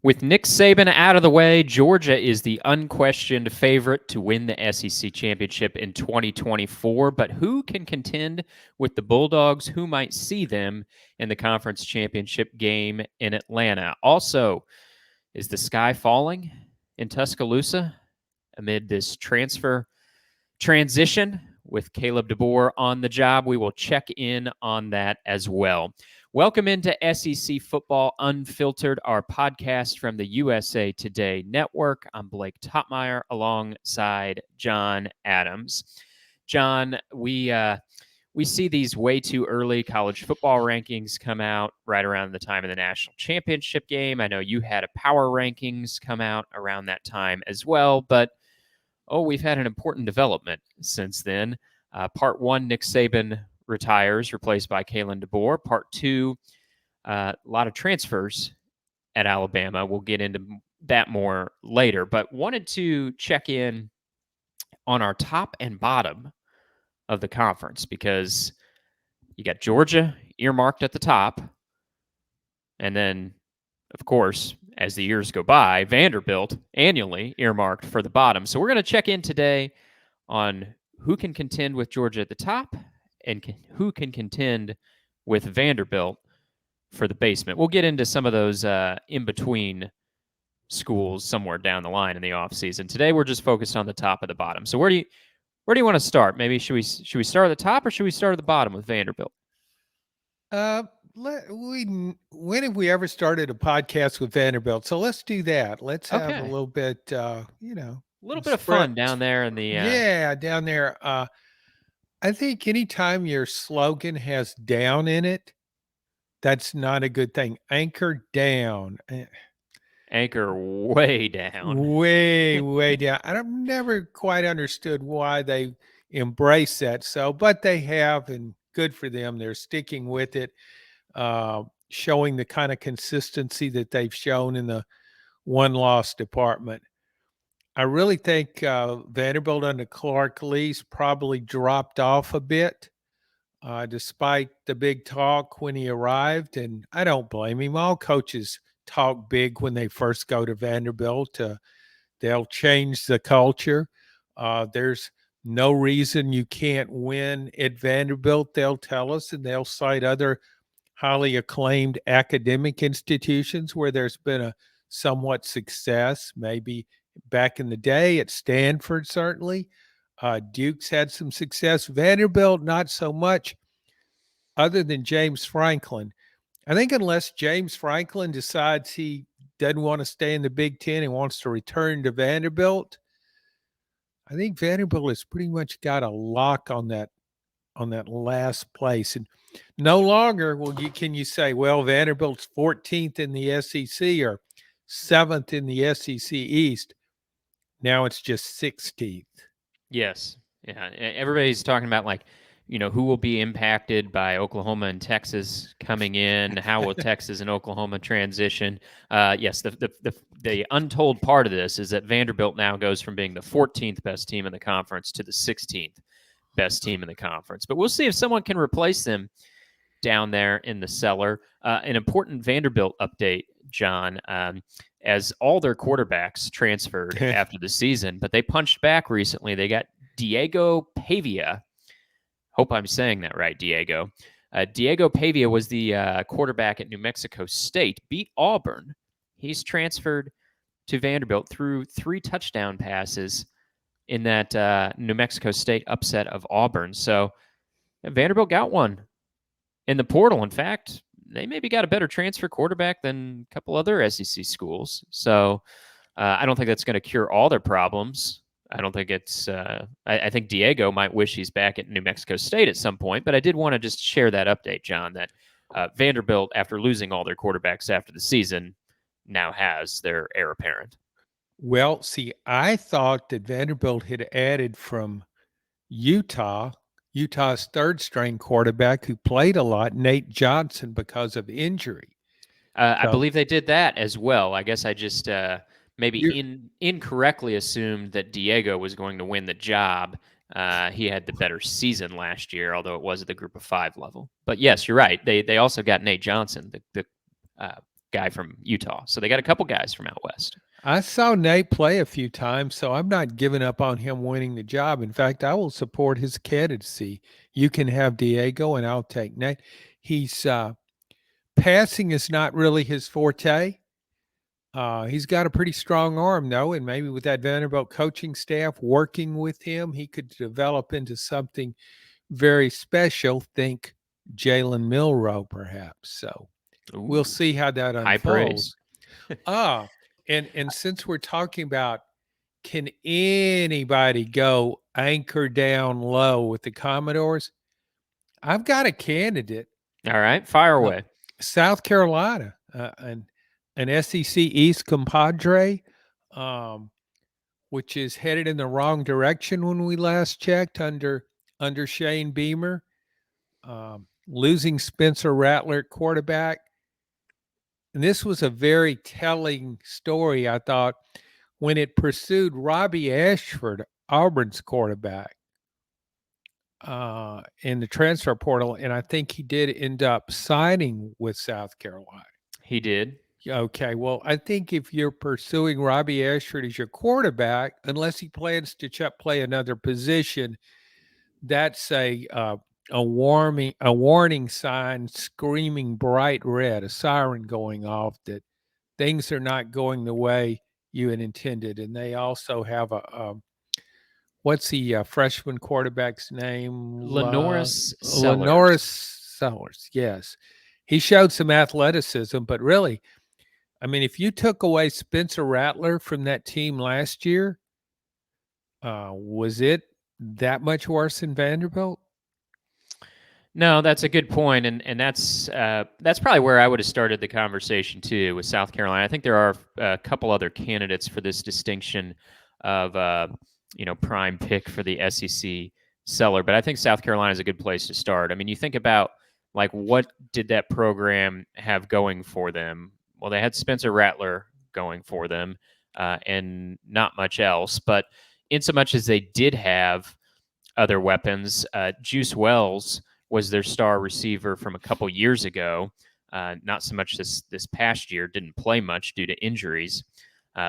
With Nick Saban out of the way, Georgia is the unquestioned favorite to win the SEC championship in 2024. But who can contend with the Bulldogs? Who might see them in the conference championship game in Atlanta? Also, is the sky falling in Tuscaloosa amid this transfer transition with Caleb DeBoer on the job? We will check in on that as well. Welcome into SEC Football Unfiltered, our podcast from the USA Today Network. I'm Blake Toppmeyer alongside John Adams. John, we see these way too early college football rankings come out right around the time of the national championship game. I know you had a power rankings come out around that time as well, but we've had an important development since then. Part one, Nick Saban retires, replaced by Kalen DeBoer. Part two, a lot of transfers at Alabama. We'll get into that more later, but wanted to check in on our top and bottom of the conference because you got Georgia earmarked at the top, and then, of course, as the years go by, Vanderbilt annually earmarked for the bottom. So we're going to check in today on who can contend with Georgia at the top and who can contend with Vanderbilt for the basement. We'll get into some of those in-between schools somewhere down the line in the offseason. Today, we're just focused on the top of the bottom. So where do you want to start? Maybe should we start at the top or should we start at the bottom with Vanderbilt? When have we ever started a podcast with Vanderbilt? So let's do that. Let's have a little bit, a little bit of fun down there in the yeah, down there. I think anytime your slogan has down in it, that's not a good thing. Anchor down. Anchor way down. Way down. I've never quite understood why they embrace that. So, but they have, and good for them. They're sticking with it, showing the kind of consistency that they've shown in the one-loss department. I really think Vanderbilt under Clark Lee's probably dropped off a bit, despite the big talk when he arrived. And I don't blame him. All coaches talk big when they first go to Vanderbilt. They'll change the culture. There's no reason you can't win at Vanderbilt, they'll tell us, and they'll cite other highly acclaimed academic institutions where there's been a somewhat success, maybe back in the day at Stanford, certainly. Duke's had some success. Vanderbilt, not so much, other than James Franklin. I think unless James Franklin decides he doesn't want to stay in the Big Ten and wants to return to Vanderbilt, I think Vanderbilt has pretty much got a lock on that last place. And no longer can you say, well, Vanderbilt's 14th in the SEC or 7th in the SEC East. Now it's just 16th. Yes. Yeah. Everybody's talking about who will be impacted by Oklahoma and Texas coming in? How will Texas and Oklahoma transition? Yes, the untold part of this is that Vanderbilt now goes from being the 14th best team in the conference to the 16th best team in the conference. But we'll see if someone can replace them down there in the cellar. An important Vanderbilt update, John, as all their quarterbacks transferred after the season, but they punched back recently. They got Diego Pavia. Hope I'm saying that right, Diego. Diego Pavia was the quarterback at New Mexico State, beat Auburn. He's transferred to Vanderbilt through 3 touchdown passes in that New Mexico State upset of Auburn. So Vanderbilt got one in the portal. In fact, they maybe got a better transfer quarterback than a couple other SEC schools. So I don't think that's going to cure all their problems. I don't think it's I think Diego might wish he's back at New Mexico State at some point, but I did want to just share that update, John, that Vanderbilt, after losing all their quarterbacks after the season, now has their heir apparent. Well, see, I thought that Vanderbilt had added from Utah's third-string quarterback who played a lot, Nate Johnson, because of injury. I believe they did that as well. I guess I just maybe incorrectly assumed that Diego was going to win the job. He had the better season last year, although it was at the Group of 5 level. But yes, you're right. They also got Nate Johnson, the guy from Utah. So they got a couple guys from out west. I saw Nate play a few times, so I'm not giving up on him winning the job. In fact, I will support his candidacy. You can have Diego, and I'll take Nate. He's passing is not really his forte. He's got a pretty strong arm, though, and maybe with that Vanderbilt coaching staff working with him, he could develop into something very special. Think Jalen Milroe, perhaps. So we'll Ooh, see how that high praise. unfolds. Ah, and since we're talking about can anybody go anchor down low with the Commodores, I've got a candidate. All right, fire uh, away. South Carolina, an SEC East compadre, um, which is headed in the wrong direction when we last checked under Shane Beamer. Losing Spencer Rattler at quarterback. And this was a very telling story, I thought, when it pursued Robbie Ashford, Auburn's quarterback, in the transfer portal. And I think he did end up signing with South Carolina. He did. Okay, well, I think if you're pursuing Robbie Ashford as your quarterback, unless he plans to play another position, that's a warning sign, screaming bright red, a siren going off that things are not going the way you had intended. And they also have what's the freshman quarterback's name? Lenoris Lenoris Sellers. Sellers. Yes, he showed some athleticism, but really, I mean, if you took away Spencer Rattler from that team last year, was it that much worse than Vanderbilt? No, that's a good point, and that's probably where I would have started the conversation too with South Carolina. I think there are a couple other candidates for this distinction of prime pick for the SEC cellar, but I think South Carolina is a good place to start. I mean, you think about like what did that program have going for them? Well, they had Spencer Rattler going for them, and not much else. But in so much as they did have other weapons, Juice Wells was their star receiver from a couple years ago. Not so much this past year, didn't play much due to injuries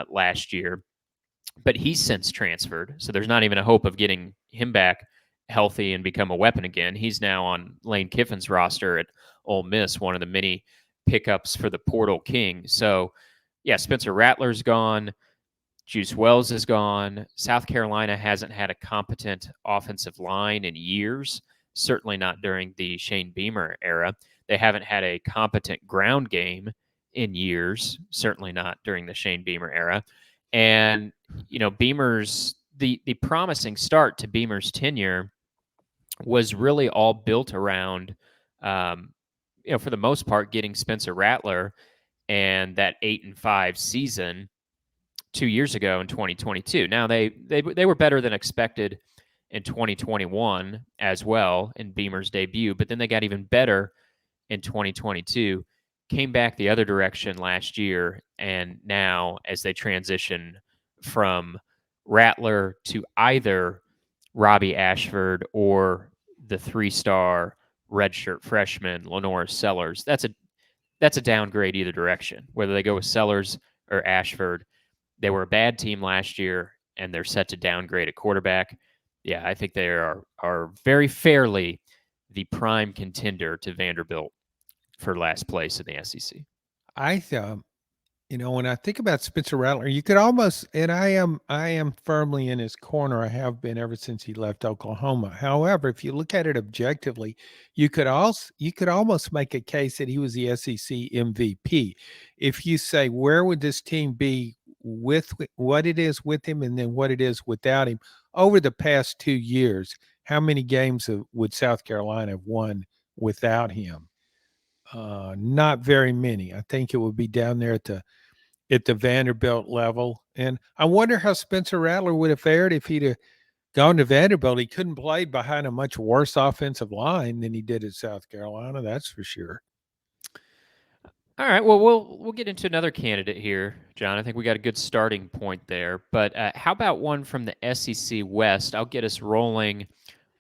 last year, but he's since transferred. So there's not even a hope of getting him back healthy and become a weapon again. He's now on Lane Kiffin's roster at Ole Miss, one of the many pickups for the Portal King. So, yeah, Spencer Rattler's gone. Juice Wells is gone. South Carolina hasn't had a competent offensive line in years, certainly not during the Shane Beamer era. They haven't had a competent ground game in years, certainly not during the Shane Beamer era. And, Beamer's the promising start to Beamer's tenure was really all built around, for the most part, getting Spencer Rattler and that 8-5 season 2 years ago in 2022. Now they were better than expected in 2021 as well in Beamer's debut, but then they got even better in 2022. Came back the other direction last year, and now as they transition from Rattler to either Robbie Ashford or the 3-star redshirt freshman Lenoris Sellers, that's a downgrade either direction. Whether they go with Sellers or Ashford, they were a bad team last year, and they're set to downgrade at quarterback. Yeah, I think they are very fairly the prime contender to Vanderbilt for last place in the SEC. I when I think about Spencer Rattler, you could almost, and I am firmly in his corner. I have been ever since he left Oklahoma. However, if you look at it objectively, you could almost make a case that he was the SEC MVP. If you say where would this team be with what it is with him and then what it is without him over the past 2 years, how many games would South Carolina have won without him? Not very many. I think it would be down there at the Vanderbilt level. And I wonder how Spencer Rattler would have fared if he'd have gone to Vanderbilt. He couldn't play behind a much worse offensive line than he did at South Carolina, that's for sure. All right, well, we'll get into another candidate here, John. I think we got a good starting point there. But how about one from the SEC West? I'll get us rolling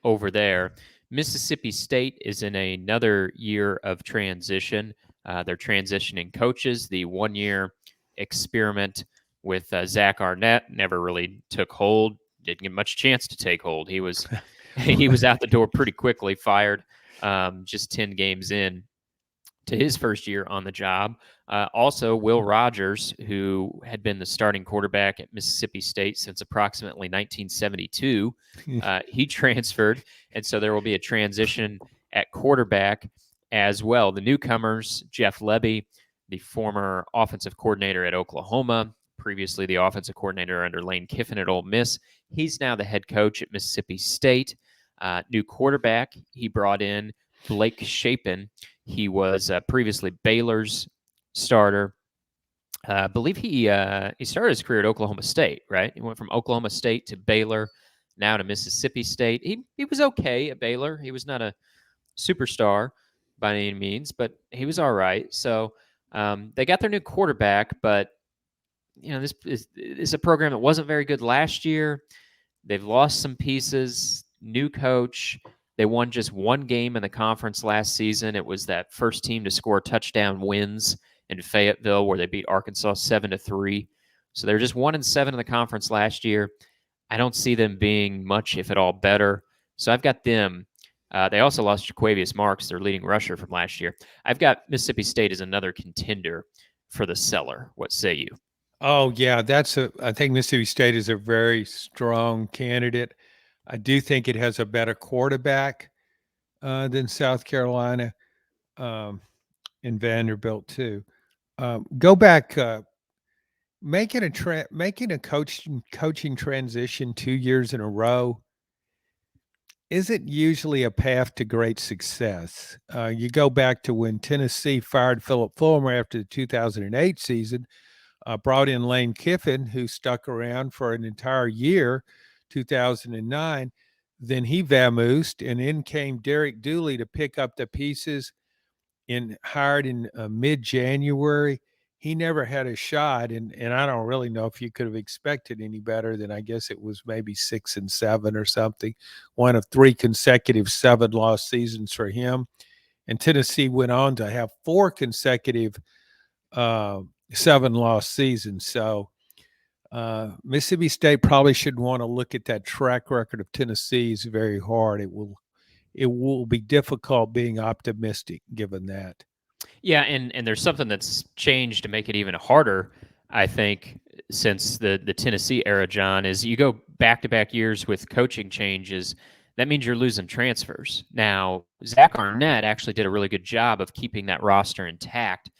over there. Mississippi State is in another year of transition. They're transitioning coaches. The 1-year experiment with Zach Arnett never really took hold. Didn't get much chance to take hold. He was he was out the door pretty quickly, fired just 10 games in to his first year on the job. Also, Will Rogers, who had been the starting quarterback at Mississippi State since approximately 1972, he transferred, and so there will be a transition at quarterback as well. The newcomers, Jeff Lebby, the former offensive coordinator at Oklahoma, previously the offensive coordinator under Lane Kiffin at Ole Miss. He's now the head coach at Mississippi State. New quarterback, he brought in Blake Shapen. He was previously Baylor's starter. I believe he started his career at Oklahoma State, right? He went from Oklahoma State to Baylor, now to Mississippi State. He was okay at Baylor. He was not a superstar by any means, but he was all right. So they got their new quarterback, but this is a program that wasn't very good last year. They've lost some pieces. New coach. They won just one game in the conference last season. It was that first team to score touchdown wins in Fayetteville, where they beat Arkansas 7-3. So they're just 1-7 in the conference last year. I don't see them being much, if at all, better. So I've got them. They also lost Jaquavius Marks, their leading rusher from last year. I've got Mississippi State as another contender for the cellar. What say you? Oh yeah, I think Mississippi State is a very strong candidate. I do think it has a better quarterback than South Carolina, and Vanderbilt too. Go back, making a coaching transition 2 years in a row isn't usually a path to great success. You go back to when Tennessee fired Philip Fulmer after the 2008 season, brought in Lane Kiffin, who stuck around for an entire year, 2009. Then he vamoosed, and in came Derek Dooley to pick up the pieces. Hired in mid-January. He never had a shot, and I don't really know if you could have expected any better than, I guess it was maybe 6-7 or something. One of 3 consecutive 7-loss seasons for him. And Tennessee went on to have 4 consecutive 7-loss seasons. So Mississippi State probably should want to look at that track record of Tennessee's very hard. It will be difficult being optimistic given that. Yeah, and there's something that's changed to make it even harder, I think, since the Tennessee era, John, is you go back-to-back years with coaching changes. That means you're losing transfers. Now, Zach Arnett actually did a really good job of keeping that roster intact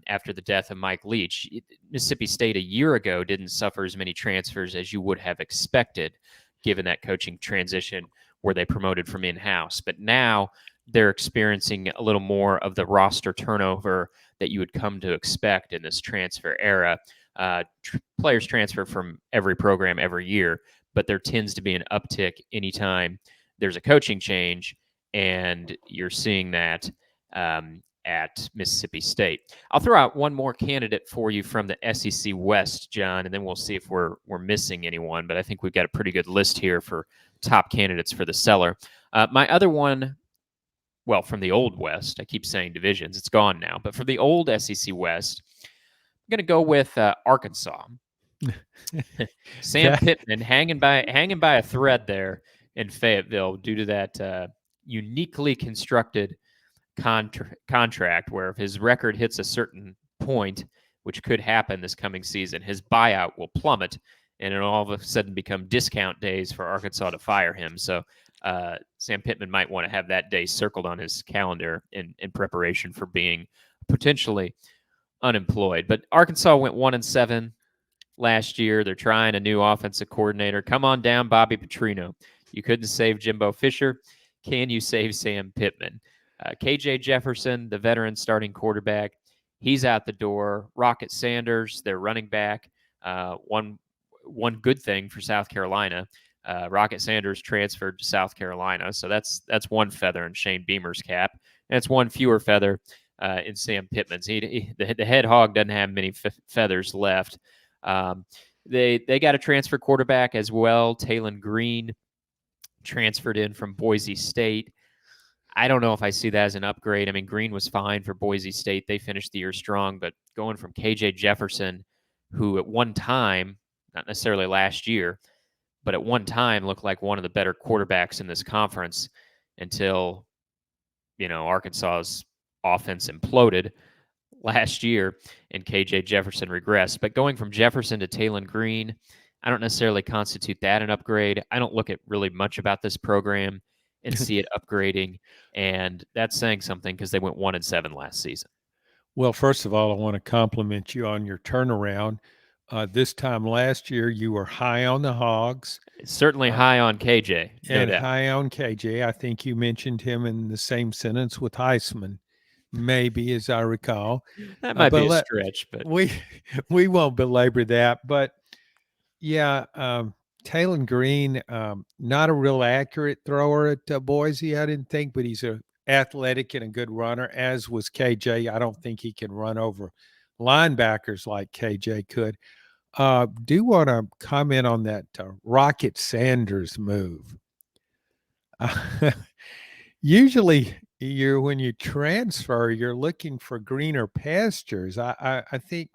after the death of Mike Leach. Mississippi State a year ago didn't suffer as many transfers as you would have expected, given that coaching transition where they promoted from in-house. But now they're experiencing a little more of the roster turnover that you would come to expect in this transfer era. Players transfer from every program every year, but there tends to be an uptick anytime there's a coaching change, and you're seeing that at Mississippi State. I'll throw out one more candidate for you from the SEC West, John, and then we'll see if we're missing anyone. But I think we've got a pretty good list here for top candidates for the cellar. My other one, well, from the old West, I keep saying divisions, it's gone now, but for the old SEC West, I'm going to go with Arkansas. Sam Pittman hanging by a thread there in Fayetteville due to that uniquely constructed contract where if his record hits a certain point, which could happen this coming season, his buyout will plummet, and it'll all of a sudden become discount days for Arkansas to fire him. So Sam Pittman might want to have that day circled on his calendar in preparation for being potentially unemployed. But Arkansas went 1-7 last year. They're trying a new offensive coordinator. Come on down, Bobby Petrino. You couldn't save Jimbo Fisher. Can you save Sam Pittman? KJ Jefferson, the veteran starting quarterback, he's out the door. Rocket Sanders, their running back. One good thing for South Carolina, Rocket Sanders transferred to South Carolina, so that's one feather in Shane Beamer's cap, and it's one fewer feather in Sam Pittman's. The head hog doesn't have many feathers left. They got a transfer quarterback as well. Talon Green transferred in from Boise State. I don't know if I see that as an upgrade. I mean, Green was fine for Boise State. They finished the year strong, but going from KJ Jefferson, who at one time, not necessarily last year, but at one time looked like one of the better quarterbacks in this conference until, Arkansas's offense imploded last year and KJ Jefferson regressed. But going from Jefferson to Talon Green, I don't necessarily constitute that an upgrade. I don't look at really much about this program and see it upgrading. And that's saying something because they went 1-7 last season. Well, first of all, I want to compliment you on your turnaround. This time last year, you were high on the Hogs. It's certainly high on KJ, no and doubt. high on KJ. I think you mentioned him in the same sentence with Heisman, maybe, as I recall. That might be a stretch, but we won't belabor that. But yeah, Talon Green, not a real accurate thrower at Boise, I didn't think, but he's a athletic and a good runner, as was KJ. I don't think he can run over linebackers like KJ could. Do want to comment on that Rocket Sanders move. Usually, when you transfer, you're looking for greener pastures. I think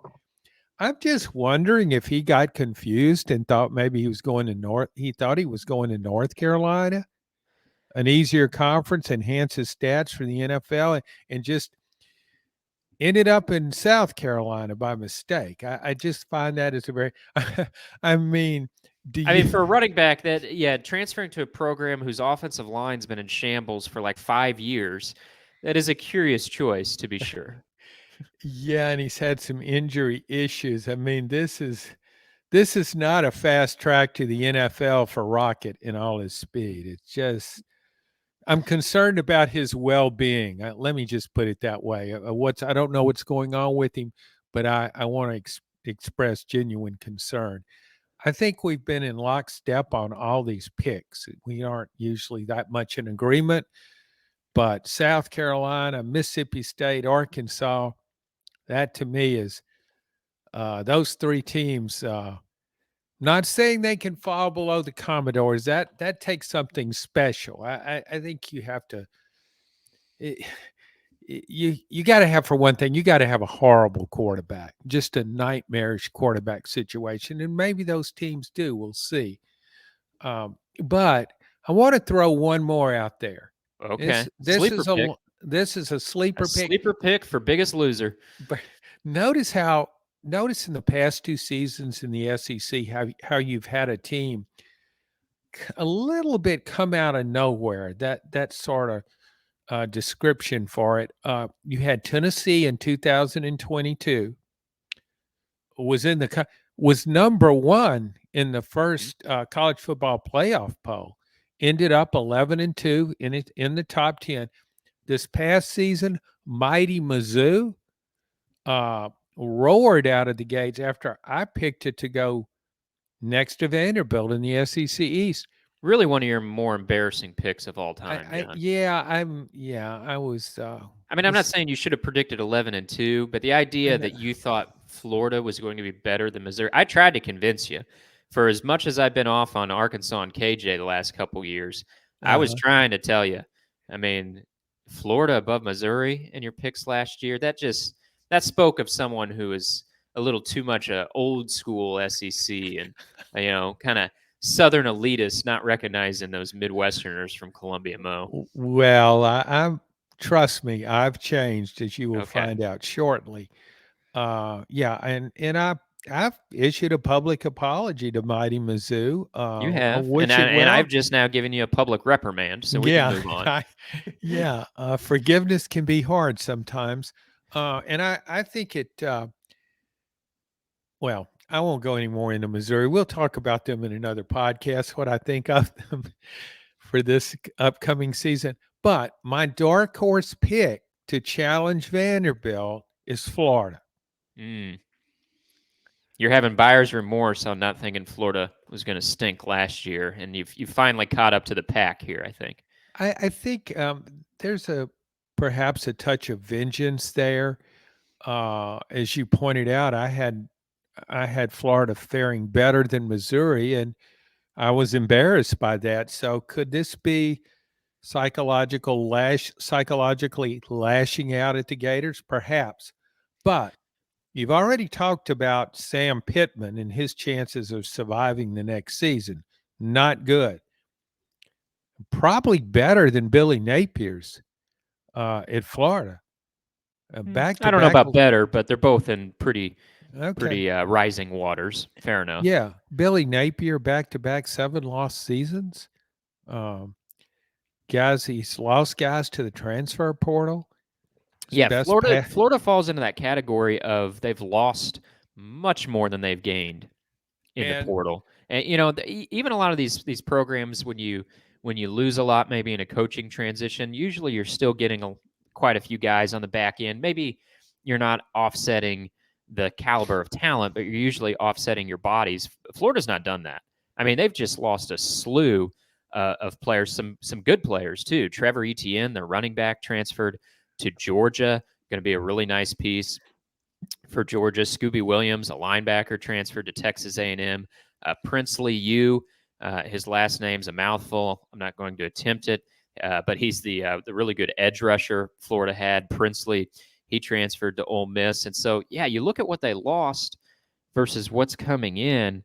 I'm just wondering if he got confused and thought maybe he was going to North. He thought he was going to North Carolina, an easier conference, enhance his stats for the NFL, and just ended up in South Carolina by mistake. I just find that as a very, I mean, for a running back, transferring to a program whose offensive line's been in shambles for like 5 years, that is a curious choice, to be sure. Yeah, and he's had some injury issues. I mean, this is not a fast track to the NFL for Rocket in all his speed. It's just, I'm concerned about his well-being. Let me just put it that way. I don't know what's going on with him, but I want to express genuine concern. I think we've been in lockstep on all these picks. We aren't usually that much in agreement, but South Carolina, Mississippi State, Arkansas, that to me is those three teams. Not saying they can fall below the Commodores. That takes something special. I think you have to. You got to have, for one thing, you got to have a horrible quarterback, just a nightmarish quarterback situation, and maybe those teams do. We'll see. But I want to throw one more out there. Okay, this is a sleeper pick. Sleeper pick for biggest loser. But notice in the past 2 seasons in the SEC how you've had a team a little bit come out of nowhere. That sort of description for it. You had Tennessee in 2022 was number 1 in the first college football playoff poll. Ended up 11-2 in the top 10. This past season, mighty Mizzou roared out of the gates after I picked it to go next to Vanderbilt in the SEC East. Really one of your more embarrassing picks of all time. I was. I'm not saying you should have predicted 11-2, but the idea that you thought Florida was going to be better than Missouri, I tried to convince you. For as much as I've been off on Arkansas and KJ the last couple years, I was trying to tell you. I mean, Florida above Missouri in your picks last year, that spoke of someone who is a little too much old school SEC and kind of Southern elitists, not recognizing those Midwesterners from Columbia Mo. Well, I'm trust me, I've changed, as you will find out shortly. And I've issued a public apology to mighty Mizzou. You have, and I've just now given you a public reprimand, so we can move on. Forgiveness can be hard sometimes, and I think it. Well, I won't go any more into Missouri. We'll talk about them in another podcast, what I think of them for this upcoming season. But my dark horse pick to challenge Vanderbilt is Florida. You're having buyer's remorse on not thinking Florida was going to stink last year, and you've finally caught up to the pack here, I think. I think there's perhaps a touch of vengeance there. As you pointed out, I had Florida faring better than Missouri, and I was embarrassed by that. So could this be psychologically lashing out at the Gators? Perhaps. But you've already talked about Sam Pittman and his chances of surviving the next season. Not good. Probably better than Billy Napier's at Florida. Back I to don't know back. about better, but they're both in pretty Okay. rising waters. Fair enough. Yeah. Billy Napier back to back 7 lost seasons. Um, Guys, he's lost guys to the transfer portal. His Yeah, best pass. Florida falls into that category of they've lost much more than they've gained in the And portal. And even a lot of these programs, when you lose a lot, maybe in a coaching transition, usually you're still getting quite a few guys on the back end. Maybe you're not offsetting the caliber of talent, but you're usually offsetting your bodies. Florida's not done that. I mean, they've just lost a slew of players, some good players too. Trevor Etienne, their running back, transferred to Georgia, going to be a really nice piece for Georgia. Scooby Williams, a linebacker, transferred to Texas A&M. Princely U, his last name's a mouthful. I'm not going to attempt it, but he's the really good edge rusher Florida had. Princely, he transferred to Ole Miss, and so yeah, you look at what they lost versus what's coming in.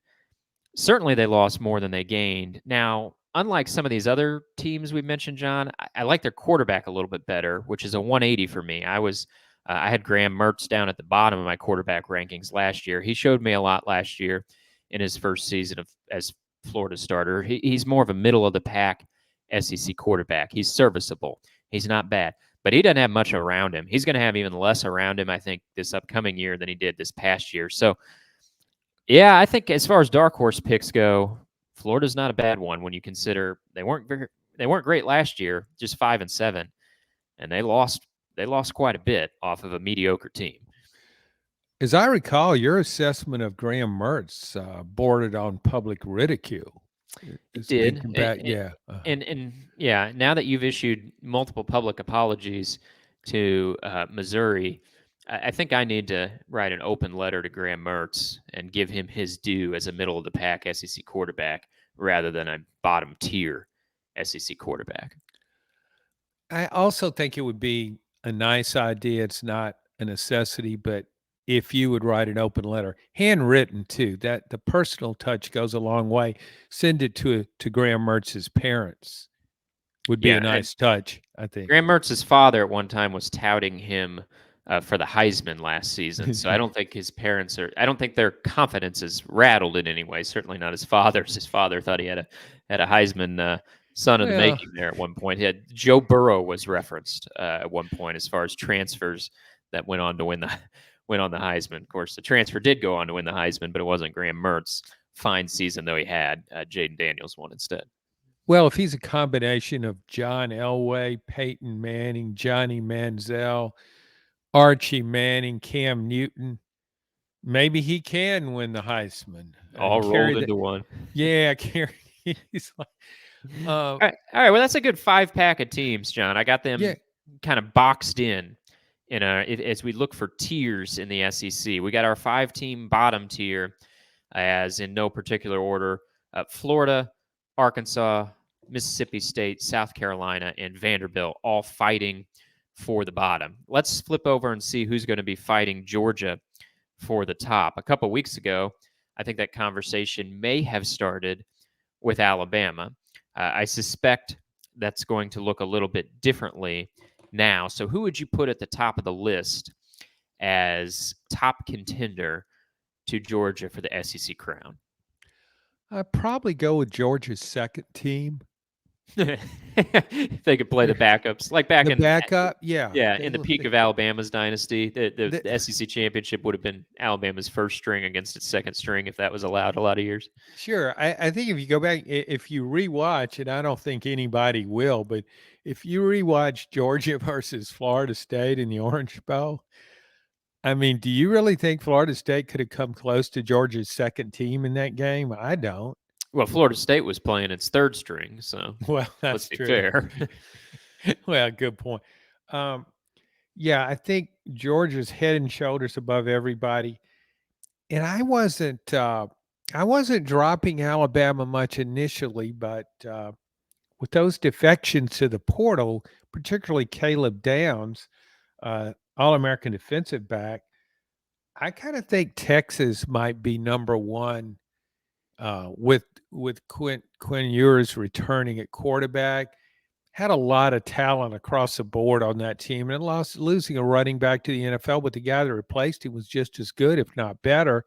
Certainly, they lost more than they gained. Now, unlike some of these other teams we've mentioned, John, I like their quarterback a little bit better, which is a 180 for me. I had Graham Mertz down at the bottom of my quarterback rankings last year. He showed me a lot last year in his first season as Florida starter. He's more of a middle of the pack SEC quarterback. He's serviceable. He's not bad, but he doesn't have much around him. He's going to have even less around him, I think, this upcoming year than he did this past year. So, yeah, I think as far as dark horse picks go, Florida's not a bad one when you consider they weren't great last year, just 5-7, and they lost quite a bit off of a mediocre team. as I recall, your assessment of Graham Mertz bordered on public ridicule. It did, Yeah. and yeah, now that you've issued multiple public apologies to Missouri, I think I need to write an open letter to Graham Mertz and give him his due as a middle of the pack SEC quarterback rather than a bottom tier SEC quarterback. I also think it would be a nice idea. It's not a necessity, but if you would write an open letter, handwritten too, that the personal touch goes a long way. Send it to Graham Mertz's parents. Would be a nice touch, I think. Graham Mertz's father at one time was touting him for the Heisman last season, so I don't think his parents are. I don't think their confidence is rattled in any way. Certainly not his father's. His father thought he had a Heisman son of the making there at one point. He had Joe Burrow was referenced at one point as far as transfers that went on to win the Heisman. Of course, the transfer did go on to win the Heisman, but it wasn't Graham Mertz. Fine season though he had. Jaden Daniels won instead. Well, if he's a combination of John Elway, Peyton Manning, Johnny Manziel, Archie Manning, Cam Newton, maybe he can win the Heisman. All rolled into one. Yeah, he's like, all right. Well, that's a good 5-pack of teams, John. I got them kind of boxed in as we look for tiers in the SEC. We got our 5-team bottom tier, as in no particular order: Florida, Arkansas, Mississippi State, South Carolina, and Vanderbilt, all fighting for the bottom. Let's flip over and see who's going to be fighting Georgia for the top. A couple weeks ago, I think that conversation may have started with Alabama. I suspect that's going to look a little bit differently now. So who would you put at the top of the list as top contender to Georgia for the SEC crown? I'd probably go with Georgia's second team. They could play the backups, like back the in backup. in the peak of Alabama's dynasty. The SEC championship would have been Alabama's first string against its second string if that was allowed a lot of years. Sure. I think if you go back, if you rewatch, and I don't think anybody will, but if you rewatch Georgia versus Florida State in the Orange Bowl, I mean, do you really think Florida State could have come close to Georgia's second team in that game? I don't. Well, Florida State was playing its third string, so let's be fair. Well, good point. Yeah, I think Georgia's head and shoulders above everybody, and I wasn't dropping Alabama much initially, but with those defections to the portal, particularly Caleb Downs, All-American defensive back, I kind of think Texas might be number one with Quinn Ewers returning at quarterback. Had a lot of talent across the board on that team, and losing a running back to the NFL, but the guy that replaced him was just as good, if not better.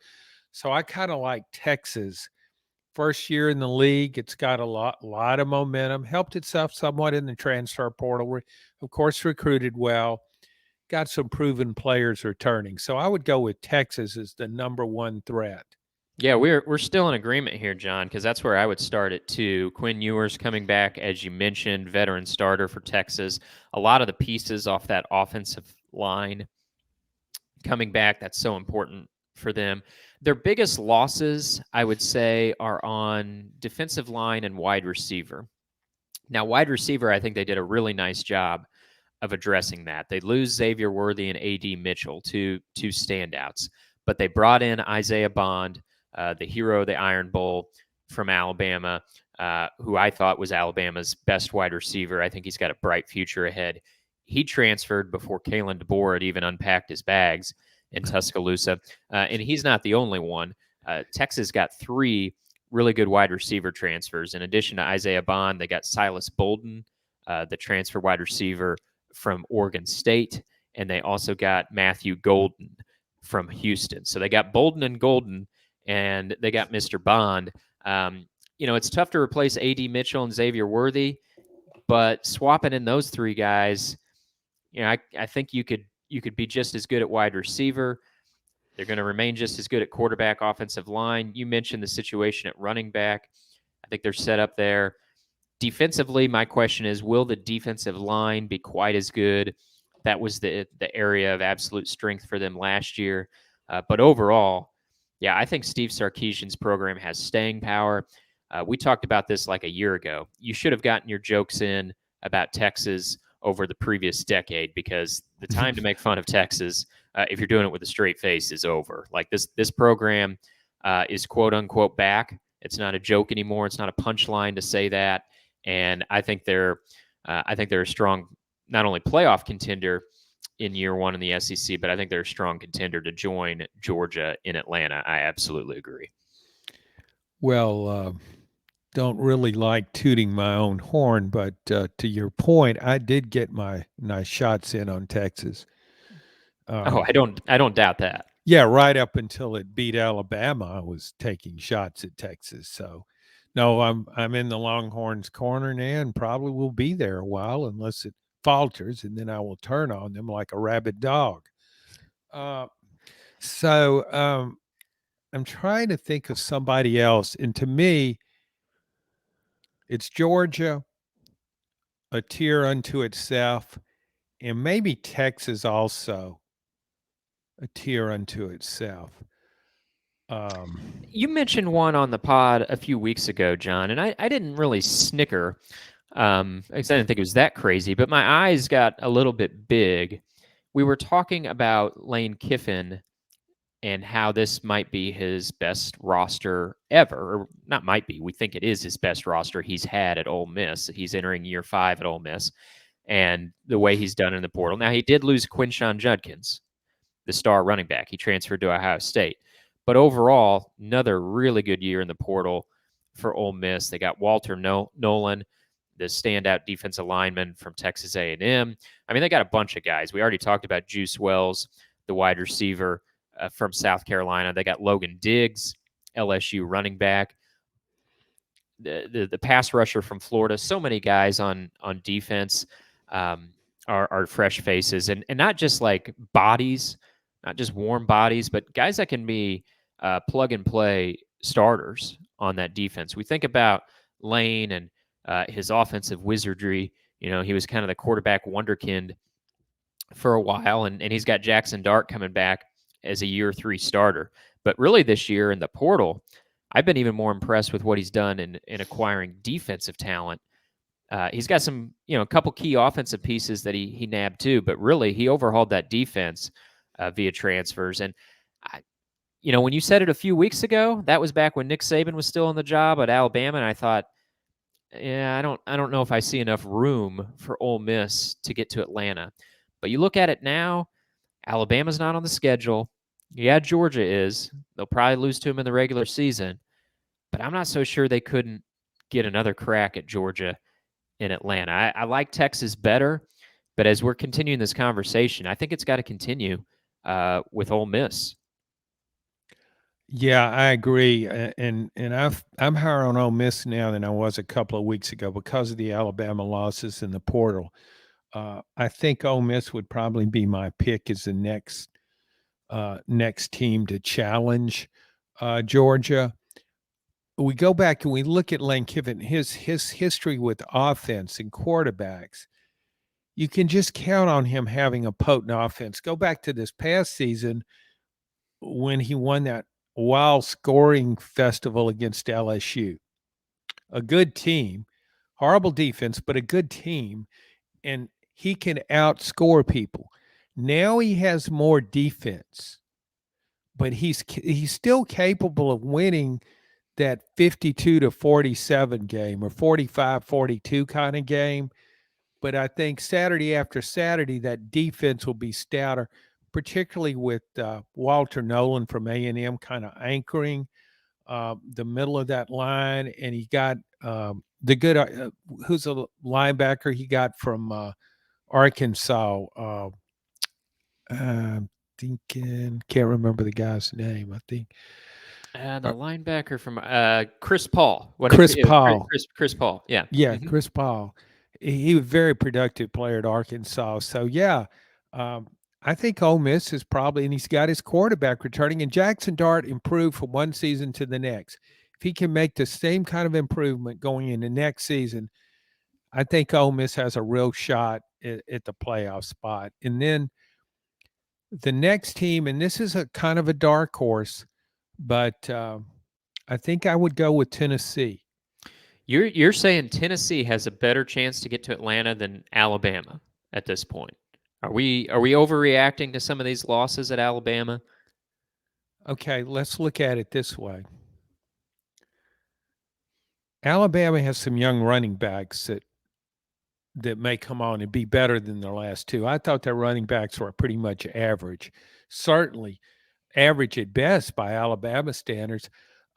So I kind of like Texas. First year in the league, it's got a lot of momentum. Helped itself somewhat in the transfer portal. Of course, recruited well. Got some proven players returning. So I would go with Texas as the number one threat. Yeah, we're still in agreement here, John, because that's where I would start it too. Quinn Ewers coming back, as you mentioned, veteran starter for Texas. A lot of the pieces off that offensive line coming back, that's so important for them. Their biggest losses, I would say, are on defensive line and wide receiver. Now, wide receiver, I think they did a really nice job of addressing that. They lose Xavier Worthy and A.D. Mitchell, two standouts, but they brought in Isaiah Bond, the hero of the Iron Bowl from Alabama, who I thought was Alabama's best wide receiver. I think he's got a bright future ahead. He transferred before Kalen DeBoer had even unpacked his bags in Tuscaloosa, and he's not the only one. Texas got three really good wide receiver transfers. In addition to Isaiah Bond, they got Silas Bolden, the transfer wide receiver from Oregon State, and they also got Matthew Golden from Houston. So they got Bolden and Golden, and they got Mr. Bond. It's tough to replace A.D. Mitchell and Xavier Worthy, but swapping in those three guys, I think you could be just as good at wide receiver. They're going to remain just as good at quarterback, offensive line. You mentioned the situation at running back. I think they're set up there. Defensively, my question is, will the defensive line be quite as good? That was the area of absolute strength for them last year. But overall, yeah, I think Steve Sarkisian's program has staying power. We talked about this like a year ago. You should have gotten your jokes in about Texas over the previous decade, because the time to make fun of Texas, if you're doing it with a straight face, is over. Like this program is quote unquote back. It's not a joke anymore. It's not a punchline to say that. And I think they're a strong, not only playoff contender in year one in the SEC, but I think they're a strong contender to join Georgia in Atlanta. I absolutely agree. Well, don't really like tooting my own horn, but to your point, I did get my nice shots in on Texas. I don't doubt that. Yeah, right up until it beat Alabama, I was taking shots at Texas. So, no, I'm in the Longhorns' corner now, and probably will be there a while unless it falters, and then I will turn on them like a rabid dog. So I'm trying to think of somebody else, and to me, it's Georgia, a tier unto itself, and maybe Texas also, a tier unto itself. You mentioned one on the pod a few weeks ago, John, and I didn't really snicker. Because I didn't think it was that crazy, but my eyes got a little bit big. We were talking about Lane Kiffin and how this might be his best roster ever. Or not might be. We think it is his best roster he's had at Ole Miss. He's entering year 5 at Ole Miss, and the way he's done in the portal. Now, he did lose Quinshon Judkins, the star running back. He transferred to Ohio State. But overall, another really good year in the portal for Ole Miss. They got Walter Nolan, the standout defensive lineman from Texas A&M. I mean, they got a bunch of guys. We already talked about Juice Wells, the wide receiver from South Carolina. They got Logan Diggs, LSU running back, the pass rusher from Florida. So many guys on defense are fresh faces, and not just like bodies, not just warm bodies, but guys that can be plug and play starters on that defense. We think about Lane and his offensive wizardry. He was kind of the quarterback wonderkind for a while, and he's got Jackson Dart coming back as a year 3 starter. But really this year in the portal, I've been even more impressed with what he's done in acquiring defensive talent. He's got some, a couple key offensive pieces that he nabbed too, but really he overhauled that defense via transfers. And when you said it a few weeks ago, that was back when Nick Saban was still on the job at Alabama, and I thought, Yeah, I don't know if I see enough room for Ole Miss to get to Atlanta. But you look at it now, Alabama's not on the schedule. Yeah, Georgia is. They'll probably lose to them in the regular season, but I'm not so sure they couldn't get another crack at Georgia in Atlanta. I like Texas better, but as we're continuing this conversation, I think it's got to continue with Ole Miss. Yeah, I agree, and I'm higher on Ole Miss now than I was a couple of weeks ago because of the Alabama losses in the portal. I think Ole Miss would probably be my pick as the next team to challenge Georgia. We go back and we look at Lane Kiffin, his history with offense and quarterbacks. You can just count on him having a potent offense. Go back to this past season when he won that wild scoring festival against LSU. A good team, horrible defense, but a good team, and he can outscore people. Now he has more defense, but he's still capable of winning that 52-47 game or 45-42 kind of game. But I think Saturday after Saturday, that defense will be stouter, particularly with Walter Nolan from A&M kind of anchoring the middle of that line. And he got the good, who's a linebacker he got from Arkansas. I'm thinking, can't remember the guy's name. I think The linebacker from Chris Paul. Chris Paul. Chris Paul. Yeah. Yeah, Mm-hmm. Chris Paul. He was a very productive player at Arkansas. So yeah, um, I think Ole Miss is probably, and he's got his quarterback returning. And Jackson Dart improved from one season to the next. If he can make the same kind of improvement going into next season, I think Ole Miss has a real shot at the playoff spot. And then the next team, and this is a kind of a dark horse, but I think I would go with Tennessee. You're saying Tennessee has a better chance to get to Atlanta than Alabama at this point. Are we overreacting to some of these losses at Alabama? Okay, let's look at it this way. Alabama has some young running backs that may come on and be better than their last two. I thought their running backs were pretty much average, certainly average at best by Alabama standards.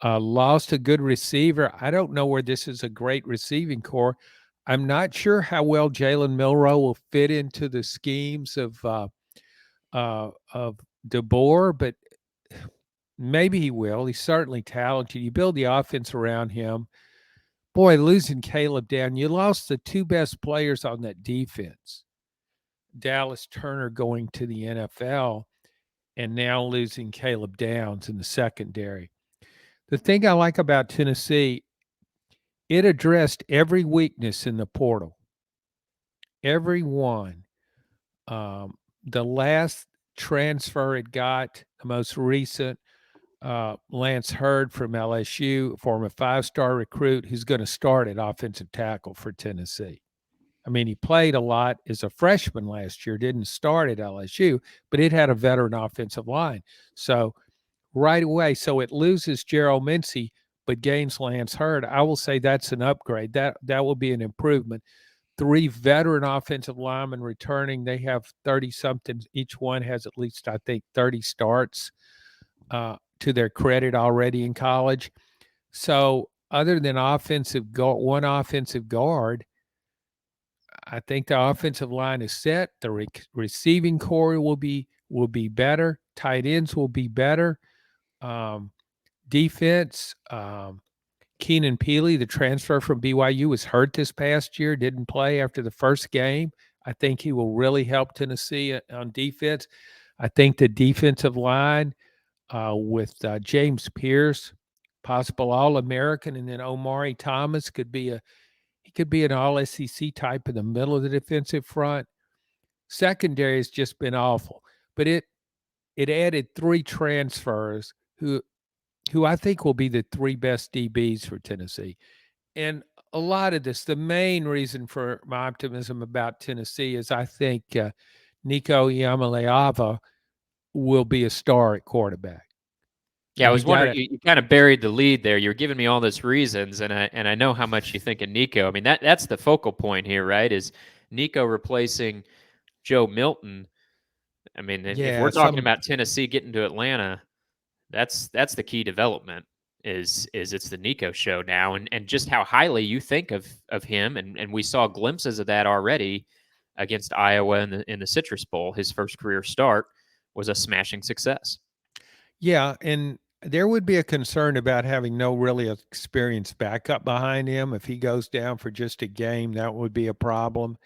Lost a good receiver. I don't know where this is a great receiving core. I'm not sure how well Jalen Milroe will fit into the schemes of DeBoer, but maybe he will. He's certainly talented. You build the offense around him. Boy, losing Caleb down, you lost the two best players on that defense. Dallas Turner going to the NFL, and now losing Caleb Downs in the secondary. The thing I like about Tennessee, it addressed every weakness in the portal, every one. The last transfer it got, the most recent, Lance Hurd from LSU, former five-star recruit, who's going to start at offensive tackle for Tennessee. I mean, he played a lot as a freshman last year, didn't start at LSU, but it had a veteran offensive line. So right away, so it loses Gerald Mincy, but gains Lance Hurd. I will say that's an upgrade. That will be an improvement. Three veteran offensive linemen returning. They have 30-something. Each one has at least, I think, 30 starts to their credit already in college. So other than one offensive guard, I think the offensive line is set. The receiving core will be better. Tight ends will be better. Defense. Keenan Peely, the transfer from BYU, was hurt this past year. Didn't play after the first game. I think he will really help Tennessee on defense. I think the defensive line with James Pierce, possible All-American, and then Omari Thomas could be an All-SEC type in the middle of the defensive front. Secondary has just been awful, but it added three transfers who I think will be the three best DBs for Tennessee. And a lot of this, the main reason for my optimism about Tennessee is I think Nico Iamaleava will be a star at quarterback. Yeah, I You was got wondering. it. You kind of buried the lead there. You're giving me all those reasons, and I know how much you think of Nico. I mean, that's the focal point here, right? Is Nico replacing Joe Milton? I mean, if Yeah, we're talking some about Tennessee getting to Atlanta, that's the key development. Is it's the Nico show now, and just how highly you think of him, and we saw glimpses of that already against Iowa in the Citrus Bowl. His first career start was a smashing success. yeah, and there would be a concern about having no really experienced backup behind him. If he goes down for just a game, that would be a problem.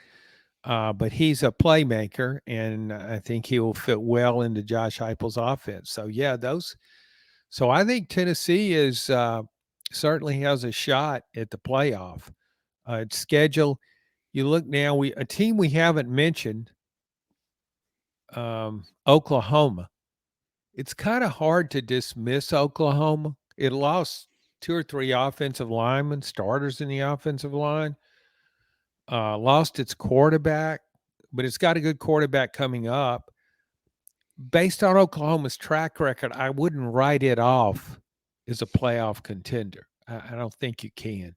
But he's a playmaker, and I think he will fit well into Josh Heupel's offense. So yeah, those. So I think Tennessee is certainly has a shot at the playoff. Its schedule. You look now. We a team we haven't mentioned, Oklahoma. It's kind of hard to dismiss Oklahoma. It lost two or three offensive linemen, starters in the offensive line. Lost its quarterback, but it's got a good quarterback coming up. Based on Oklahoma's track record, I wouldn't write it off as a playoff contender. I don't think you can.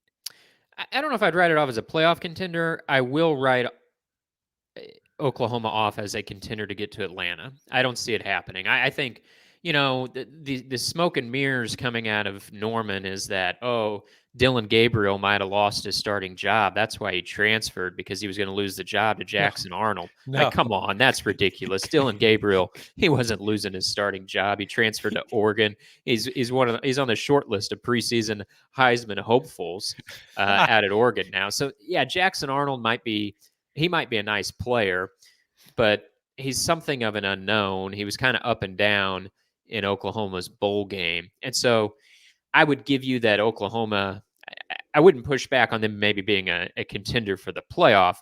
I don't know if I'd write it off as a playoff contender. I will write Oklahoma off as a contender to get to Atlanta. I don't see it happening. I think, the smoke and mirrors coming out of Norman is that, oh, Dylan Gabriel might have lost his starting job. That's why he transferred, because he was going to lose the job to No, Jackson Arnold. Like, no. come on, that's ridiculous. Dylan Gabriel, he wasn't losing his starting job. He transferred to Oregon. He's on the short list of preseason Heisman hopefuls out at Oregon now. So yeah, Jackson Arnold might be a nice player, but he's something of an unknown. He was kind of up and down in Oklahoma's bowl game. And so I would give you that Oklahoma, I wouldn't push back on them maybe being a contender for the playoff,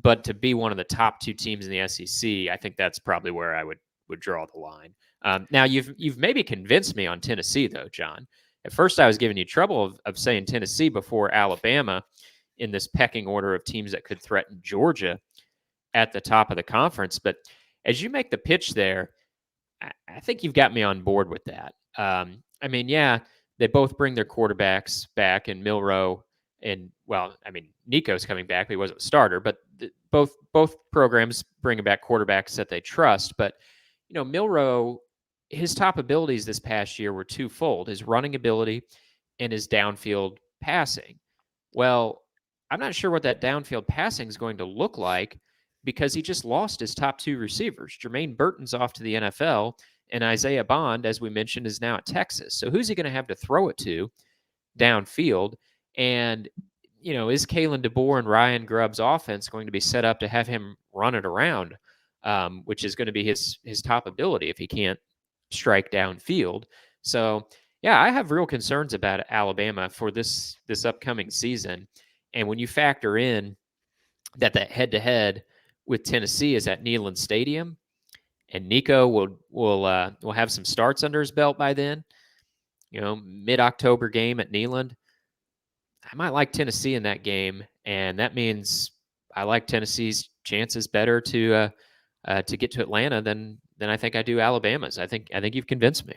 but to be one of the top two teams in the SEC, I think that's probably where I would draw the line. Now you've maybe convinced me on Tennessee though, John. At first I was giving you trouble of saying Tennessee before Alabama in this pecking order of teams that could threaten Georgia at the top of the conference. But as you make the pitch there, I think you've got me on board with that. I mean, yeah, they both bring their quarterbacks back, and Milroe and, well, I mean, Nico's coming back, but he wasn't a starter. But both programs bringing back quarterbacks that they trust. But Milroe, his top abilities this past year were twofold: his running ability and his downfield passing. Well, I'm not sure what that downfield passing is going to look like, because he just lost his top two receivers. Jermaine Burton's off to the NFL, and Isaiah Bond, as we mentioned, is now at Texas. So who's he going to have to throw it to downfield? And, is Kalen DeBoer and Ryan Grubb's offense going to be set up to have him run it around, which is going to be his top ability if he can't strike downfield? So, yeah, I have real concerns about Alabama for this upcoming season. And when you factor in that head-to-head with Tennessee is at Neyland Stadium, and Nico will have some starts under his belt by then, mid-October game at Neyland, I might like Tennessee in that game, and that means I like Tennessee's chances better to get to Atlanta than I think I do Alabama's. I think you've convinced me.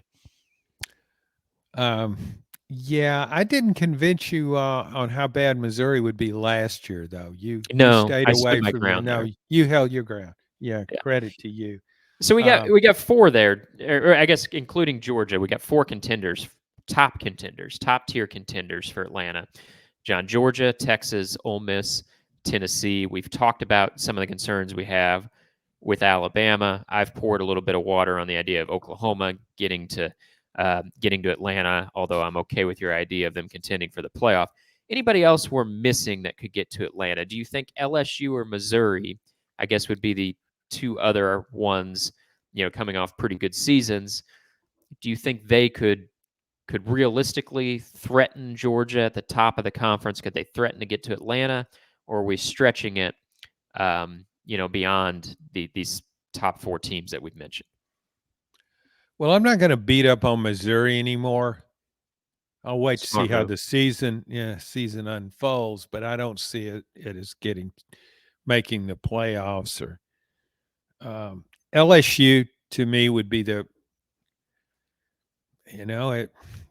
Yeah, I didn't convince you on how bad Missouri would be last year, though. You No, stayed I stood away my from them. ground No, there. you held your ground. Yeah, Yeah. credit to you. So we Um, got four there, or I guess including Georgia. We got four contenders, top tier contenders for Atlanta. John, Georgia, Texas, Ole Miss, Tennessee. We've talked about some of the concerns we have with Alabama. I've poured a little bit of water on the idea of Oklahoma getting to Atlanta, although I'm okay with your idea of them contending for the playoff. Anybody else we're missing that could get to Atlanta? Do you think LSU or Missouri, I guess, would be the two other ones, coming off pretty good seasons? Do you think they could realistically threaten Georgia at the top of the conference? Could they threaten to get to Atlanta, or are we stretching it, beyond these top four teams that we've mentioned? well, I'm not going to beat up on Missouri anymore. I'll wait to see Smart how move. the season unfolds, but I don't see it as making the playoffs. Or LSU to me would be you know,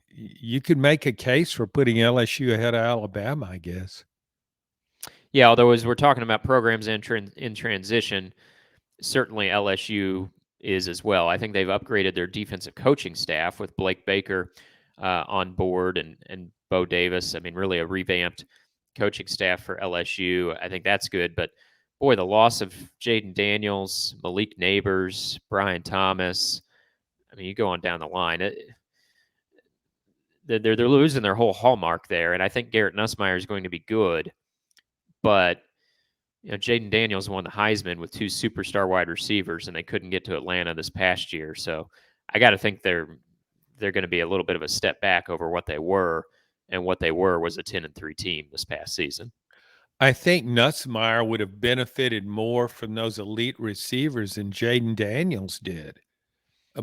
you could make a case for putting LSU ahead of Alabama, I guess. Yeah, although as we're talking about programs in transition, certainly LSU is as well. I think they've upgraded their defensive coaching staff with Blake Baker on board and Bo Davis. I mean, really a revamped coaching staff for LSU. I think that's good. But boy, the loss of Jaden Daniels, Malik Neighbors, Brian Thomas. I mean, you go on down the line. They're losing their whole hallmark there, and I think Garrett Nussmeier is going to be good, but Jaden Daniels won the Heisman with two superstar wide receivers, and they couldn't get to Atlanta this past year. So I got to think they're going to be a little bit of a step back over what they were, and what they were was a 10-3 team this past season. I think Nussmeier would have benefited more from those elite receivers than Jaden Daniels did,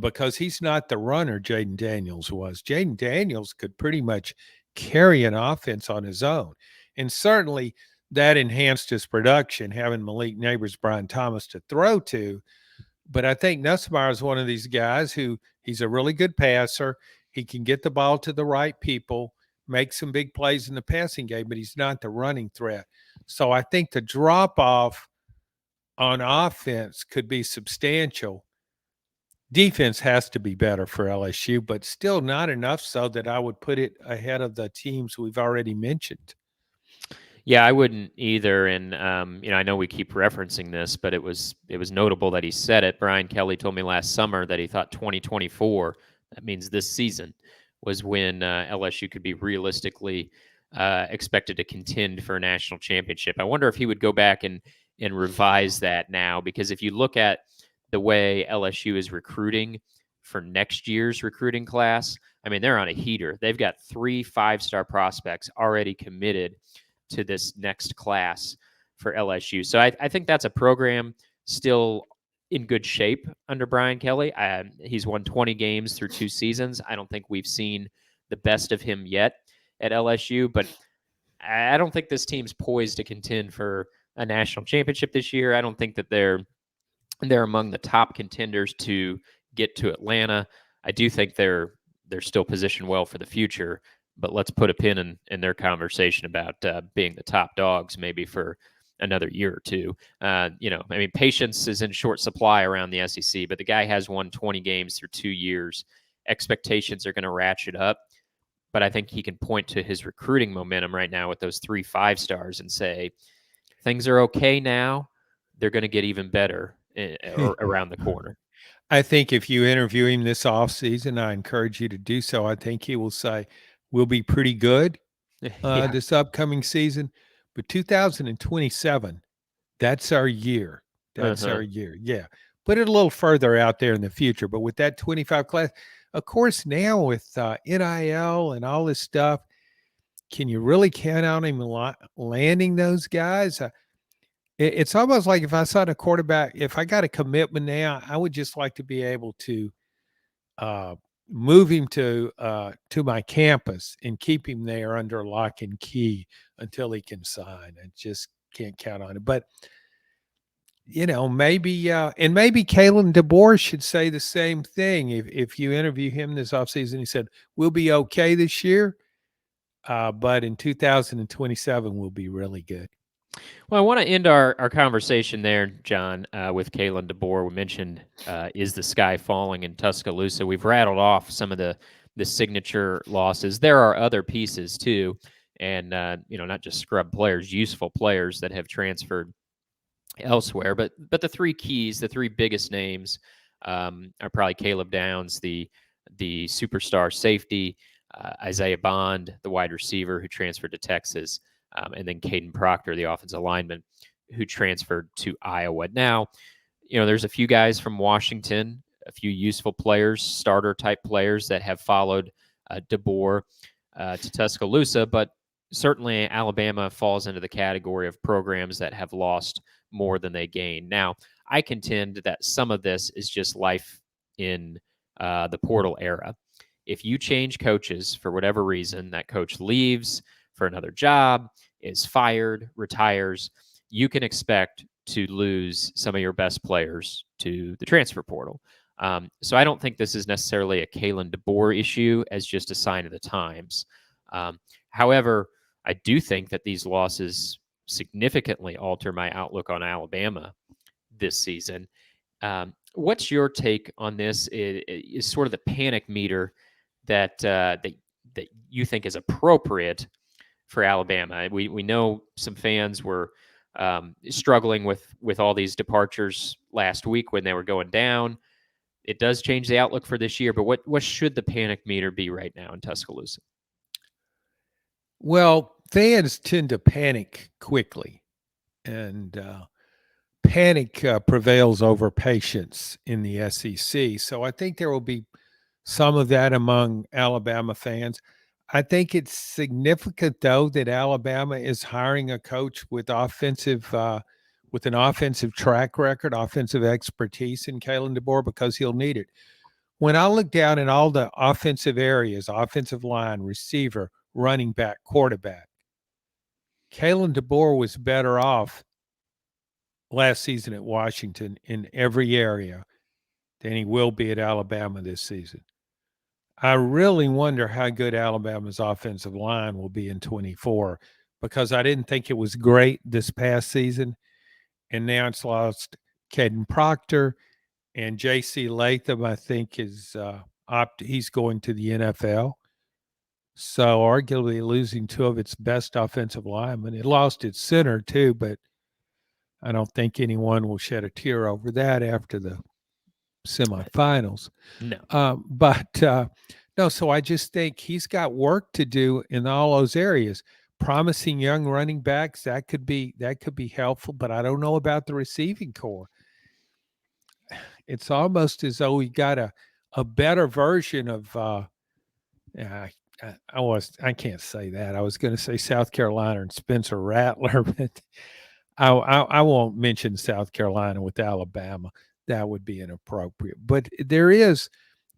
because he's not the runner Jaden Daniels was. Jaden Daniels could pretty much carry an offense on his own. And certainly that enhanced his production, having Malik Neighbors, Brian Thomas to throw to. But I think Nussmeier is one of these guys who he's a really good passer. He can get the ball to the right people, make some big plays in the passing game, but he's not the running threat. So I think the drop off on offense could be substantial. Defense has to be better for LSU, but still not enough so that I would put it ahead of the teams we've already mentioned. Yeah, I wouldn't either. And I know we keep referencing this, but it was notable that he said it. Brian Kelly told me last summer that he thought 2024, that means this season, was when LSU could be realistically expected to contend for a national championship. I wonder if he would go back and revise that now, because if you look at the way LSU is recruiting for next year's recruiting class, I mean, they're on a heater. They've got 3 5-star prospects already committed to this next class for LSU. So I think that's a program still in good shape under Brian Kelly. He's won 20 games through 2 seasons. I don't think we've seen the best of him yet at LSU, but I don't think this team's poised to contend for a national championship this year. I don't think that they're among the top contenders to get to Atlanta. I do think they're still positioned well for the future, but let's put a pin in their conversation about being the top dogs maybe for another year or two. I mean, patience is in short supply around the SEC, but the guy has won 20 games through 2 years. Expectations are going to ratchet up, but I think he can point to his recruiting momentum right now with those 3 5-stars and say, things are okay now. They're going to get even better around the corner. I think if you interview him this offseason, I encourage you to do so. I think he will say, we'll be pretty good this upcoming season, but 2027, that's our year. That's our year. Yeah. Put it a little further out there in the future, but with that 25 class, of course, now with NIL and all this stuff, can you really count on him landing those guys? It's almost like if I signed a quarterback, if I got a commitment now, I would just like to be able to move him to my campus and keep him there under lock and key until he can sign. I just can't count on it. But maybe and maybe Kalen DeBoer should say the same thing. If you interview him this offseason, he said, we'll be okay this year, but in 2027 we'll be really good. Well, I want to end our conversation there, John, with Kalen DeBoer. We mentioned is the sky falling in Tuscaloosa. We've rattled off some of the signature losses. There are other pieces too, and not just scrub players, useful players that have transferred elsewhere. But the 3 keys, the 3 biggest names are probably Caleb Downs, the superstar safety, Isaiah Bond, the wide receiver who transferred to Texas, and then Caden Proctor, the offensive lineman, who transferred to Iowa. Now, there's a few guys from Washington, a few useful players, starter-type players that have followed DeBoer to Tuscaloosa, but certainly Alabama falls into the category of programs that have lost more than they gained. Now, I contend that some of this is just life in the portal era. If you change coaches for whatever reason, that coach leaves for another job, is fired, retires, you can expect to lose some of your best players to the transfer portal. So I don't think this is necessarily a Kalen DeBoer issue as just a sign of the times. However, I do think that these losses significantly alter my outlook on Alabama this season. What's your take on this? Is sort of the panic meter that you think is appropriate for Alabama? We know some fans were struggling with all these departures last week when they were going down. It does change the outlook for this year, but what should the panic meter be right now in Tuscaloosa? Well, fans tend to panic quickly, and panic prevails over patience in the SEC. So I think there will be some of that among Alabama fans. I think it's significant, though, that Alabama is hiring a coach with with an offensive track record, offensive expertise in Kalen DeBoer, because he'll need it. When I look down at all the offensive areas, offensive line, receiver, running back, quarterback, Kalen DeBoer was better off last season at Washington in every area than he will be at Alabama this season. I really wonder how good Alabama's offensive line will be in 24, because I didn't think it was great this past season, and now it's lost Caden Proctor, and J.C. Latham, I think, is he's going to the NFL. So arguably losing two of its best offensive linemen. It lost its center too, but I don't think anyone will shed a tear over that after the semifinals. No. No, so I just think he's got work to do in all those areas. Promising young running backs, that could be helpful, but I don't know about the receiving core. It's almost as though we got a better version of I can't say that. I was going to say South Carolina and Spencer Rattler, but I won't mention South Carolina with Alabama. That would be inappropriate. But there is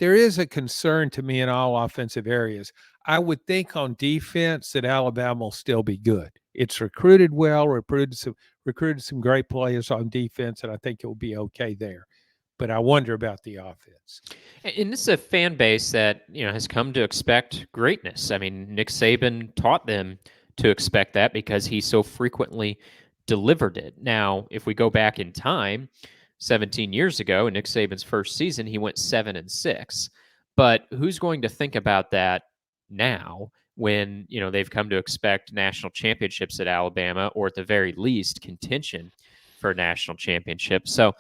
a concern to me in all offensive areas. I would think on defense that Alabama will still be good. It's recruited well, recruited some great players on defense, and I think it will be okay there. But I wonder about the offense. And this is a fan base that has come to expect greatness. I mean, Nick Saban taught them to expect that because he so frequently delivered it. Now, if we go back in time, 17 years ago, in Nick Saban's first season, he went 7-6. But who's going to think about that now when they've come to expect national championships at Alabama, or at the very least contention for a national championship? So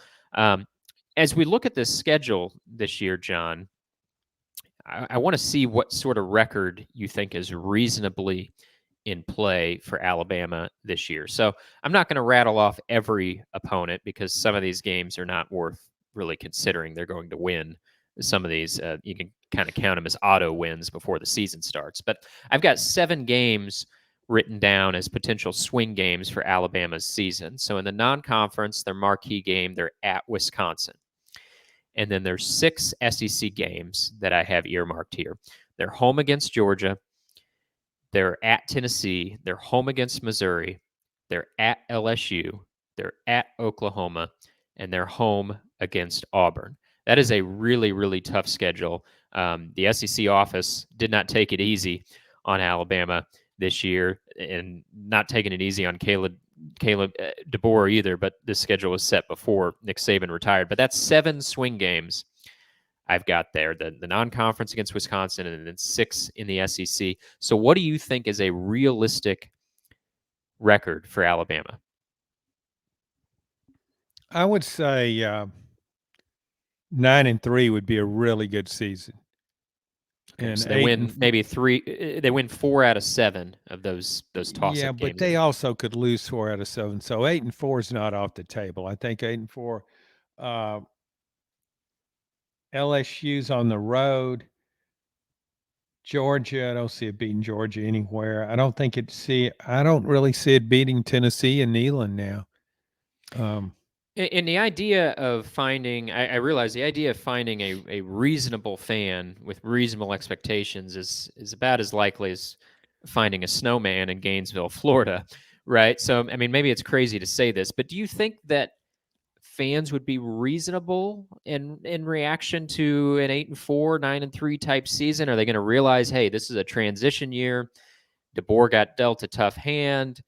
as we look at this schedule this year, John, I want to see what sort of record you think is reasonably in play for Alabama this year. So I'm not going to rattle off every opponent, because some of these games are not worth really considering they're going to win. Some of these, you can kind of count them as auto wins before the season starts. But I've got 7 games written down as potential swing games for Alabama's season. So in the non-conference, their marquee game, they're at Wisconsin. And then there's 6 SEC games that I have earmarked here. They're home against Georgia. They're at Tennessee. They're home against Missouri. They're at LSU. They're at Oklahoma. And they're home against Auburn. That is a really, really tough schedule. The SEC office did not take it easy on Alabama this year, and not taking it easy on Kalen DeBoer either, but this schedule was set before Nick Saban retired. But that's 7 swing games I've got there, the non-conference against Wisconsin, and then 6 in the SEC. So what do you think is a realistic record for Alabama? I would say 9-3 would be a really good season. Okay, and so they win maybe 3. They win 4 out of 7 of those toss-up games. Yeah, but they also could lose 4 out of 7. So 8-4 is not off the table. I think 8-4. LSU's on the road. Georgia, I don't see it beating Georgia anywhere. I don't really see it beating Tennessee and Neyland now. And the idea of finding, I realize the idea of finding a reasonable fan with reasonable expectations is about as likely as finding a snowman in Gainesville, Florida, right? So, I mean, maybe it's crazy to say this, but do you think that fans would be reasonable in reaction to an 8-4, 9-3 type season? Are they going to realize, hey, this is a transition year? DeBoer got dealt a tough hand.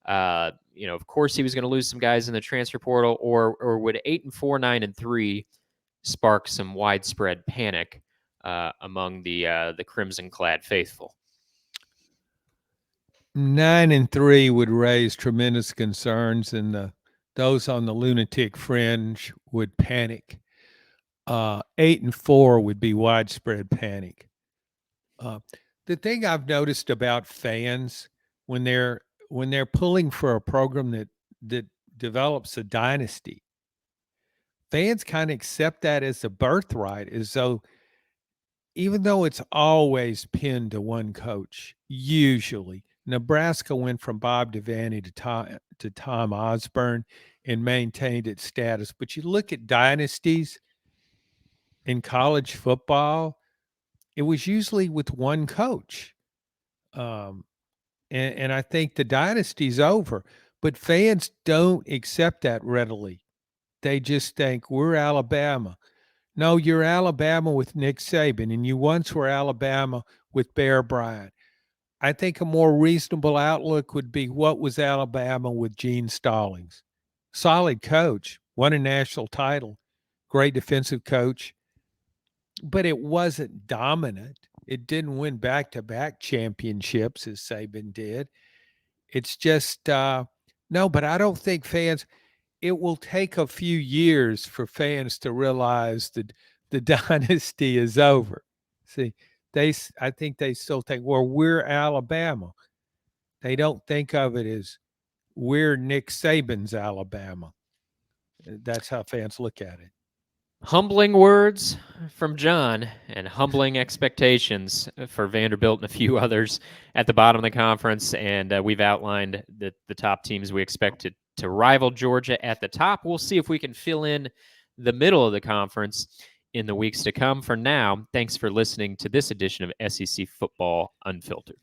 Of course he was going to lose some guys in the transfer portal, or would 8-4, 9-3 spark some widespread panic among the crimson-clad faithful? 9-3 would raise tremendous concerns, and those on the lunatic fringe would panic. 8-4 would be widespread panic. The thing I've noticed about fans when they're pulling for a program that develops a dynasty, fans kind of accept that as a birthright, as though, even though it's always pinned to one coach, usually Nebraska went from Bob Devaney to Tom Osborne and maintained its status. But you look at dynasties in college football, it was usually with one coach. And I think the dynasty's over, but fans don't accept that readily. They just think we're Alabama. No, you're Alabama with Nick Saban, and you once were Alabama with Bear Bryant. I think a more reasonable outlook would be, what was Alabama with Gene Stallings? Solid coach, won a national title, great defensive coach, but it wasn't dominant. It didn't win back-to-back championships as Saban did. It's just, no, but I don't think fans, it will take a few years for fans to realize that the dynasty is over. See, I think they still think, well, we're Alabama. They don't think of it as we're Nick Saban's Alabama. That's how fans look at it. Humbling words from John and humbling expectations for Vanderbilt and a few others at the bottom of the conference. And we've outlined the top teams we expect to rival Georgia at the top. We'll see if we can fill in the middle of the conference in the weeks to come. For now, thanks for listening to this edition of SEC Football Unfiltered.